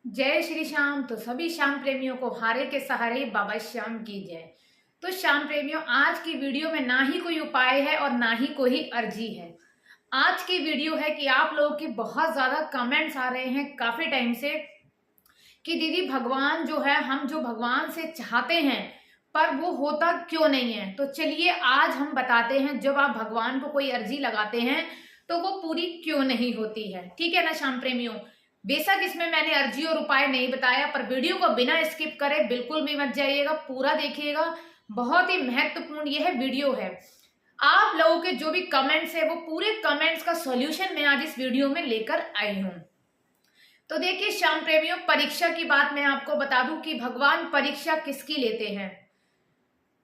जय श्री श्याम। तो सभी श्याम प्रेमियों को हारे के सहारे बाबा श्याम की जय। तो श्याम प्रेमियों, आज की वीडियो में ना ही कोई उपाय है और ना ही कोई अर्जी है। आज की वीडियो है कि आप लोगों के बहुत ज्यादा कमेंट्स आ रहे हैं काफी टाइम से कि दीदी भगवान जो है, हम जो भगवान से चाहते हैं पर वो होता क्यों नहीं है। तो चलिए आज हम बताते हैं, जब आप भगवान को कोई अर्जी लगाते हैं तो वो पूरी क्यों नहीं होती है। ठीक है ना श्याम प्रेमियों। बेशक इसमें मैंने अर्जी और उपाय नहीं बताया, पर वीडियो को बिना स्किप करे बिल्कुल भी मत जाइएगा, पूरा देखिएगा। बहुत ही महत्वपूर्ण यह वीडियो है। आप लोगों के जो भी कमेंट्स है वो पूरे कमेंट्स का सॉल्यूशन मैं आज इस वीडियो में लेकर आई हूं। तो देखिए श्याम प्रेमियों, परीक्षा की बात मैं आपको बता दूं कि भगवान परीक्षा किसकी लेते हैं।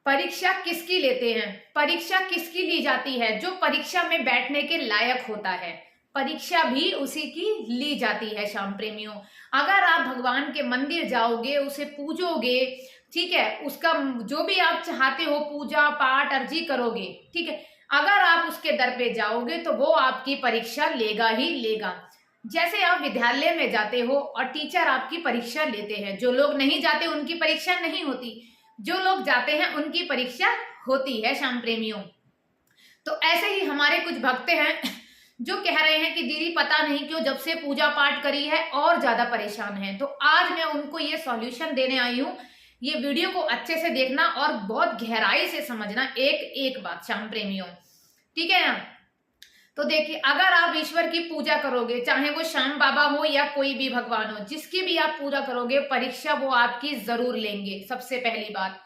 परीक्षा किसकी लेते हैं? परीक्षा किसकी ली जाती है? जो परीक्षा में बैठने के लायक होता है, परीक्षा भी उसी की ली जाती है श्याम प्रेमियों। अगर आप भगवान के मंदिर जाओगे, उसे पूजोगे, ठीक है, उसका जो भी आप चाहते हो पूजा पाठ अर्जी करोगे, ठीक है, अगर आप उसके दर पे जाओगे तो वो आपकी परीक्षा लेगा ही लेगा। जैसे आप विद्यालय में जाते हो और टीचर आपकी परीक्षा लेते हैं, जो लोग नहीं जाते उनकी परीक्षा नहीं होती, जो लोग जाते हैं उनकी परीक्षा होती है श्याम प्रेमियों। तो ऐसे ही हमारे कुछ भक्त हैं जो कह रहे हैं कि दीदी पता नहीं क्यों जब से पूजा पाठ करी है और ज्यादा परेशान हैं। तो आज मैं उनको ये सॉल्यूशन देने आई हूँ। ये वीडियो को अच्छे से देखना और बहुत गहराई से समझना एक एक बात श्याम प्रेमियों, ठीक है ना। तो देखिए, अगर आप ईश्वर की पूजा करोगे, चाहे वो श्याम बाबा हो या कोई भी भगवान हो, जिसकी भी आप पूजा करोगे, परीक्षा वो आपकी जरूर लेंगे। सबसे पहली बात,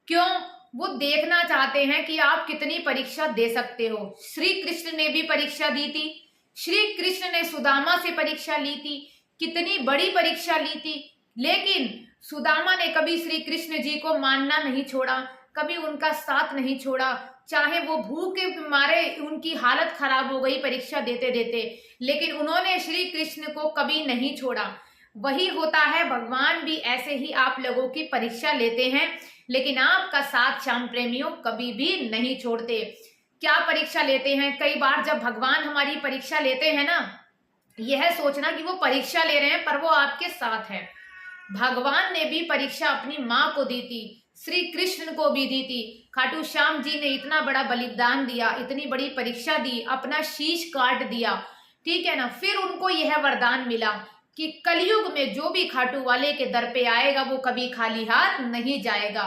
क्यों? वो देखना चाहते हैं कि आप कितनी परीक्षा दे सकते हो। श्री कृष्ण ने भी परीक्षा दी थी, श्री कृष्ण ने सुदामा से परीक्षा ली थी, कितनी बड़ी परीक्षा ली थी, लेकिन सुदामा ने कभी श्री कृष्ण जी को मानना नहीं छोड़ा, कभी उनका साथ नहीं छोड़ा। चाहे वो भूख के मारे उनकी हालत खराब हो गई परीक्षा देते देते, लेकिन उन्होंने श्री कृष्ण को कभी नहीं छोड़ा। वही होता है, भगवान भी ऐसे ही आप लोगों की परीक्षा लेते हैं, लेकिन आपका साथ श्याम प्रेमियों कभी भी नहीं छोड़ते। क्या परीक्षा लेते हैं? कई बार जब भगवान हमारी परीक्षा लेते हैं ना, यह सोचना कि वो परीक्षा ले रहे हैं पर वो आपके साथ है। भगवान ने भी परीक्षा अपनी माँ को दी थी, श्री कृष्ण को भी दी थी। खाटू श्याम जी ने इतना बड़ा बलिदान दिया, इतनी बड़ी परीक्षा दी, अपना शीश काट दिया, ठीक है ना। फिर उनको यह वरदान मिला कि कलयुग में जो भी खाटू वाले के दर पे आएगा वो कभी खाली हाथ नहीं जाएगा।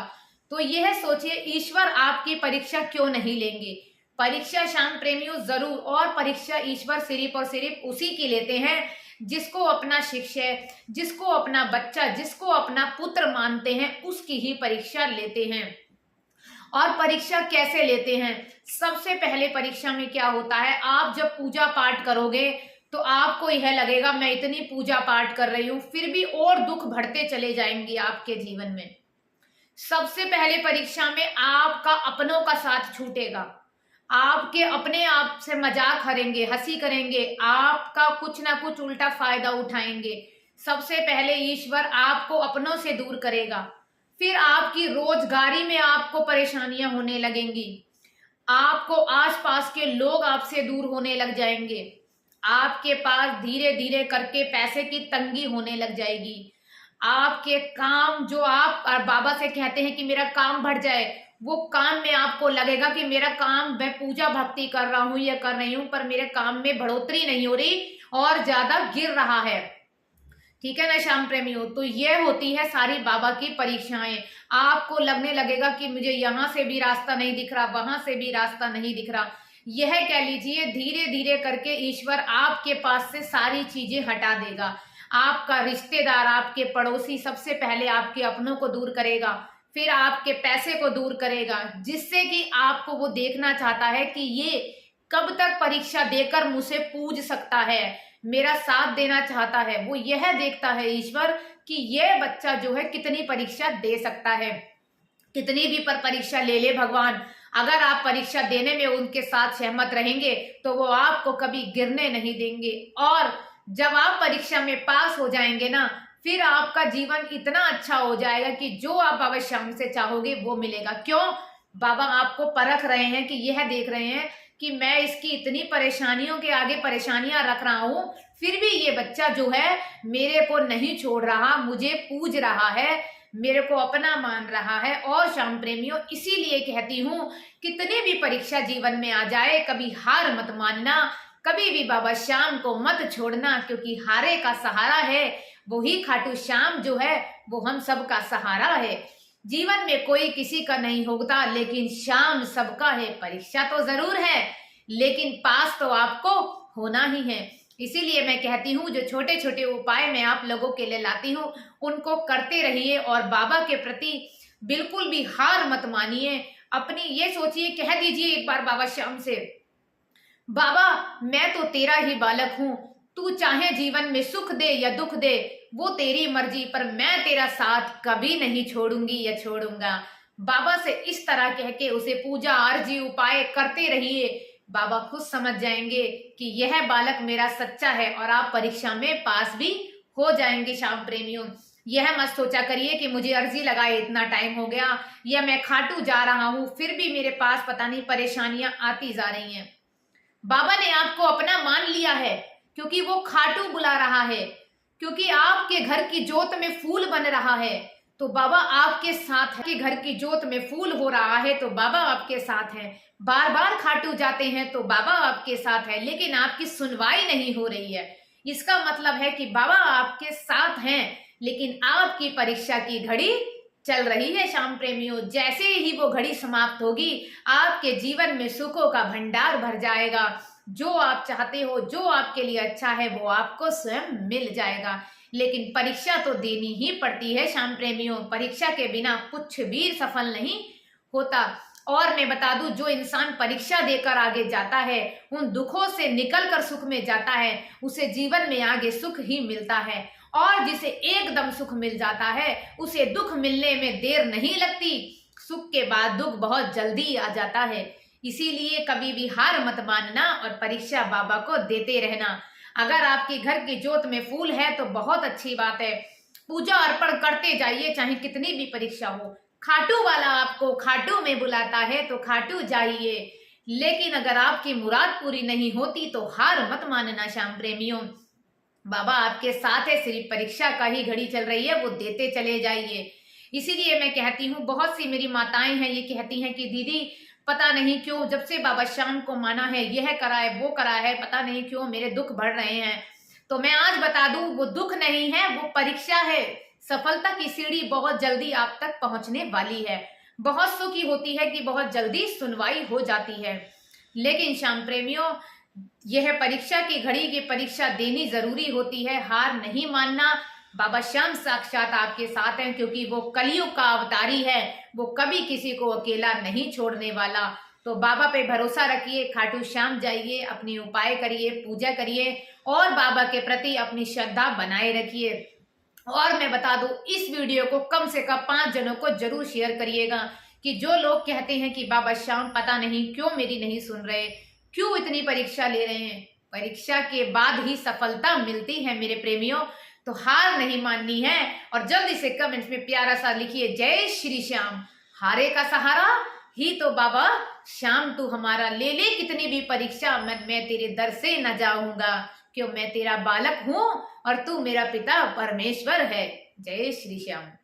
तो यह सोचिए, ईश्वर आपकी परीक्षा क्यों नहीं लेंगे? परीक्षा श्याम प्रेमियों जरूर, और परीक्षा ईश्वर सिर्फ और सिर्फ उसी की लेते हैं जिसको अपना शिष्य, जिसको अपना बच्चा, जिसको अपना पुत्र मानते हैं, उसकी ही परीक्षा लेते हैं। और परीक्षा कैसे लेते हैं? सबसे पहले परीक्षा में क्या होता है, आप जब पूजा पाठ करोगे तो आपको यह लगेगा मैं इतनी पूजा पाठ कर रही हूं, फिर भी और दुख बढ़ते चले जाएंगे आपके जीवन में। सबसे पहले परीक्षा में आपका अपनों का साथ छूटेगा, आपके अपने आप से मजाक करेंगे, हंसी करेंगे, आपका कुछ ना कुछ उल्टा फायदा उठाएंगे। सबसे पहले ईश्वर आपको अपनों से दूर करेगा, फिर आपकी रोजगारी में आपको परेशानियां होने लगेंगी, आपको आसपास के लोग आपसे दूर होने लग जाएंगे, आपके पास धीरे धीरे करके पैसे की तंगी होने लग जाएगी। आपके काम जो आप बाबा से कहते हैं कि मेरा काम बढ़ जाए, वो काम में आपको लगेगा कि मेरा काम, मैं पूजा भक्ति कर रहा हूं या कर रही हूं पर मेरे काम में बढ़ोतरी नहीं हो रही और ज्यादा गिर रहा है, ठीक है ना श्याम प्रेमियों। तो ये होती है सारी बाबा की परीक्षाएं। आपको लगने लगेगा कि मुझे यहाँ से भी रास्ता नहीं दिख रहा, वहां से भी रास्ता नहीं दिख रहा। यह कह लीजिए, धीरे धीरे करके ईश्वर आपके पास से सारी चीजें हटा देगा। आपका रिश्तेदार, आपके पड़ोसी, सबसे पहले आपके अपनों को दूर करेगा, फिर आपके पैसे को दूर करेगा, जिससे कि आपको वो देखना चाहता है कि ये कब तक परीक्षा देकर मुझे पूज सकता है, मेरा साथ देना चाहता है। वो यह देखता है ईश्वर कि ये बच्चा जो है कितनी परीक्षा दे सकता है। कितनी भी पर परीक्षा ले ले भगवान, अगर आप परीक्षा देने में उनके साथ सहमत रहेंगे तो वो आपको कभी गिरने नहीं देंगे। और जब आप परीक्षा में पास हो जाएंगे ना, फिर आपका जीवन इतना अच्छा हो जाएगा कि जो आप बाबा श्याम से चाहोगे वो मिलेगा। क्यों? बाबा आपको परख रहे हैं कि यह देख रहे हैं कि मैं इसकी इतनी परेशानियों के आगे परेशानियां रख रहा हूं, फिर भी ये बच्चा जो है मेरे को नहीं छोड़ रहा, मुझे पूज रहा है, मेरे को अपना मान रहा है। और शाम प्रेमियों, इसीलिए कहती हूँ, कितनी भी परीक्षा जीवन में आ जाए, कभी हार मत मानना, कभी भी बाबा श्याम को मत छोड़ना, क्योंकि हारे का सहारा है वही खाटू श्याम जो है वो हम सबका सहारा है। जीवन में कोई किसी का नहीं होता, लेकिन श्याम सबका है। परीक्षा तो जरूर है, लेकिन पास तो आपको होना ही है। इसीलिए मैं कहती हूँ, जो छोटे छोटे उपाय मैं आप लोगों के लिए लाती हूँ उनको करते रहिए, और बाबा के प्रति बिल्कुल भी हार मत मानिए। अपनी ये सोचिए, कह दीजिए एक बार बाबा श्याम से, बाबा मैं तो तेरा ही बालक हूँ, तू चाहे जीवन में सुख दे या दुख दे वो तेरी मर्जी, पर मैं तेरा साथ कभी नहीं छोड़ूंगी या छोड़ूंगा। बाबा से इस तरह कह के उसे पूजा अर्जी उपाय करते रहिए। बाबा खुद समझ जाएंगे कि यह बालक मेरा सच्चा है, और आप परीक्षा में पास भी हो जाएंगे। शाम प्रेमियों, यह मत सोचा करिए कि मुझे अर्जी लगाए इतना टाइम हो गया, या मैं खाटू जा रहा हूं फिर भी मेरे पास पता नहीं परेशानियां आती जा रही हैं। बाबा ने आपको अपना मान लिया है, क्योंकि वो खाटू बुला रहा है, क्योंकि आपके घर की जोत में फूल बन रहा है तो बाबा आपके साथ है। कि घर की जोत में फूल हो रहा है तो बाबा आपके साथ है। बार बार खाटू जाते हैं तो बाबा आपके साथ है, लेकिन आपकी सुनवाई नहीं हो रही है। इसका मतलब है कि बाबा आपके साथ हैं, लेकिन आपकी परीक्षा की घड़ी चल रही है। शाम प्रेमियों, जैसे ही वो घड़ी समाप्त होगी, आपके जीवन में सुखों का भंडार भर जाएगा। जो आप चाहते हो, जो आपके लिए अच्छा है, वो आपको स्वयं मिल जाएगा। लेकिन परीक्षा तो देनी ही पड़ती है शाम प्रेमियों, परीक्षा के बिना कुछ भी सफल नहीं होता। और मैं बता दूं, जो इंसान परीक्षा देकर आगे जाता है, उन दुखों से निकलकर सुख में जाता है, उसे जीवन में आगे सुख ही मिलता है। और जिसे एकदम सुख मिल जाता है, उसे दुख मिलने में देर नहीं लगती। सुख के बाद दुख बहुत जल्दी आ जाता है। इसीलिए कभी भी हार मत मानना और परीक्षा बाबा को देते रहना। अगर आपके घर की जोत में फूल है तो बहुत अच्छी बात है, पूजा अर्पण करते जाइए, चाहे कितनी भी परीक्षा हो। खाटू वाला आपको खाटू में बुलाता है तो खाटू जाइए, लेकिन अगर आपकी मुराद पूरी नहीं होती तो हार मत मानना शाम प्रेमियों। बाबा आपके साथ है, सिर्फ परीक्षा का ही घड़ी चल रही है, वो देते चले जाइए। इसीलिए मैं कहती हूँ, बहुत सी मेरी माताएं हैं ये कहती हैं कि दीदी पता नहीं क्यों जब से बाबा श्याम को माना है, यह करा है वो करा है, पता नहीं क्यों मेरे दुख बढ़ रहे हैं। तो मैं आज बता दूं, वो दुख नहीं है, वो परीक्षा है। सफलता की सीढ़ी बहुत जल्दी आप तक पहुंचने वाली है। बहुत सुखी होती है कि बहुत जल्दी सुनवाई हो जाती है, लेकिन शाम प्रेमियों, यह परीक्षा की घड़ी की परीक्षा देनी जरूरी होती है। हार नहीं मानना। बाबा श्याम साक्षात आपके साथ हैं, क्योंकि वो कलयुग का अवतारी है, वो कभी किसी को अकेला नहीं छोड़ने वाला। तो बाबा पे भरोसा रखिए, खाटू श्याम जाइए, अपनी उपाय करिए, पूजा करिए, और बाबा के प्रति अपनी श्रद्धा बनाए रखिए। और मैं बता दूं, इस वीडियो को कम से कम 5 जनों को जरूर शेयर करिएगा, कि जो लोग कहते हैं कि बाबा श्याम पता नहीं क्यों मेरी नहीं सुन रहे, क्यों इतनी परीक्षा ले रहे हैं। परीक्षा के बाद ही सफलता मिलती है मेरे प्रेमियों, तो हार नहीं माननी है। और जल्दी से कमेंट्स में प्यारा सा लिखिए, जय श्री श्याम। हारे का सहारा ही तो बाबा श्याम तू हमारा, ले ले कितनी भी परीक्षा, मैं तेरे दर से न जाऊंगा, क्यों मैं तेरा बालक हूं और तू मेरा पिता परमेश्वर है। जय श्री श्याम।